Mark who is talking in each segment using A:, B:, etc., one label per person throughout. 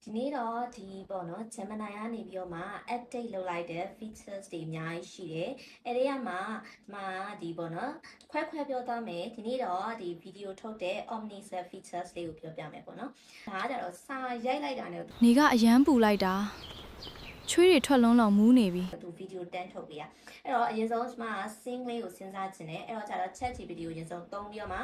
A: ဒီနေ့တော့ဒီပေါ့နော် Gemini ကနေပြီးတော့မှ update လုပ်လိုက်တဲ့ features တွေအများကြီးရှိတယ်။အဲဒီမှာဒီပေါ့နော်ခွဲပြောသွားမယ်။ဒီနေ့တော့ဒီ video ထုတ်တဲ့ Omniset features လေးကိုပြောပြမယ်ပေါ့နော်။ဒါကကြတော့စာရိုက်လိုက်တာနဲ့
B: နေကအရန်ပူလိုက်တာချွေးတွေထွက်လုံးလုံးမူးနေပြီ
A: သူ video တန်းထုတ်ပေးရ။အဲ့တော့အရင်ဆုံးကျွန်မ sing လေးကိုစဉ်းစားခြင်းနဲ့အဲ့တော့ကြတော့ ChatGPT ကိုအရင်ဆုံးသုံးပြီးတော့မှ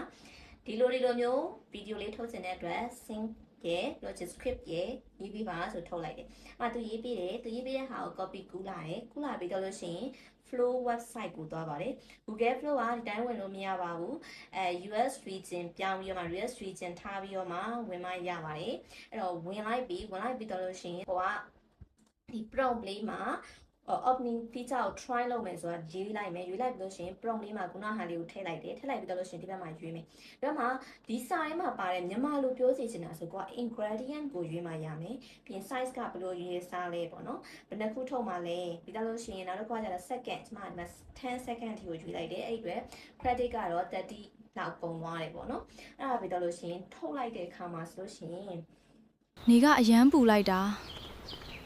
A: ဒီလိုမျိုး video လေးထုတ်ခြင်းတဲ့အတွက် sing ရဲ့လို့ script ရဲ့ရေးပြီးပါဆိုထုတ်လိုက်တယ်။သူရေးပေးတယ်။သူရေးပေးတဲ့ဟာကို copy ကူးလာတယ်။ကူးလာပြီးတော့လို့ရှိရင် Flow website ကိုသွားပါတယ်။ Google Flow ကဒီတိုင်းဝင်လို့မရပါဘူး။ US region ပြောင်းပြီးတော့မှ US region ထားပြီးတော့မှဝင်မှရပါတယ်။အဲ့တော့ဝင်လိုက်ပြီးတော့လို့ရှိရင်ဟိုကဒီ prompt လေးမှာOmni feature ကို try လုပ်မယ်ဆိုတာရေးလိုက်မယ်ရေးလိုက်ပြီးလို့ရှိရင် prompt လေးမှာခုနဟာလေးကိုထည့်လိုက်တယ်ထည့်လိုက်ပြီးတော့လို့ရှိရင်ဒီဘက်မှာရွေးမယ်ဒီဘက်မှာဒီစာထဲမှာပါတဲ့မြန်မာလိုပြောစီချင်တာဆိုတော့ ingredient ကိုရွေးမှရမယ်ပြီးရင် size ကဘယ်လိုရေးစားလဲပေါ့နော်ဘယ်နှခုထုတ်မှလဲပြီးတော့လို့ရှိရင်နောက်တစ်ခါကျတော့ second ကျမဒီမှာ10 second ထိကိုရွေးလိုက်တယ်အဲ့ဒီအတွက် credit ကတော့30လောက်ပုံသွားတယ်ပေါ့နော်အဲ့ဒါပြီးတော့လို့ရှိရင်ထုတ်လိုက်တဲ့အခါမှာဆိုလို့ရှိရင်
B: နေကအရန်ပူလိုက်တာ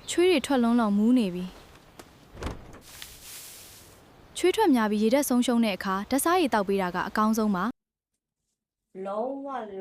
B: ချွေးတွေထွက်လုံးလုံးမူးနေပြီချွေးထွက်များပြီးရေတက်ဆုံးရှုံးတဲ့အခါဓာတ်စားရည်တောက်ပေးတာကအကောင်းဆုံးပါ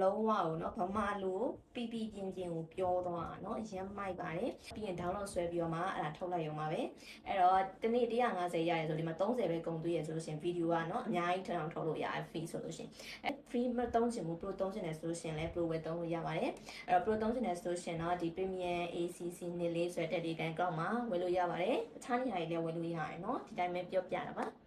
A: လုံးဝကိုเนาะဗမာလိုပြပြပြင်းကိုပြောသွားတာเนาะရမ်းမိုက်ပါတယ်ပြီးရင် download ဆွဲပြီးတော့မှအဲ့ဒါထုတ်လိုက်ရုံပါပဲအဲ့တော့တနေ့150ရတယ်ဆိုဒီမှာ30ပဲကုန်သွေးရဆိုလို့ရှင်ဗီဒီယိုကเนาะအများကြီးထပ်အောင်ထုတ်လို့ရတယ် free ဆိုလို့ရှင်အဲ့ free မသုံးချင်ဘူး pro သုံးချင်တယ်ဆိုလို့ရှင်လဲ pro ဝယ်သုံးလို့ရပါတယ်အဲ့တော့ pro သုံးချင်တယ်ဆိုလို့ရှင်เนาะဒီ premium ACC နှစ်လေးဆိုတဲ့ Telegram account မှာဝယ်လို့ရပါတယ်အခြားနေရာတွေလည်းဝယ်လို့ရတယ်เนาะဒီတိုင်းပဲပြောပြတာပါ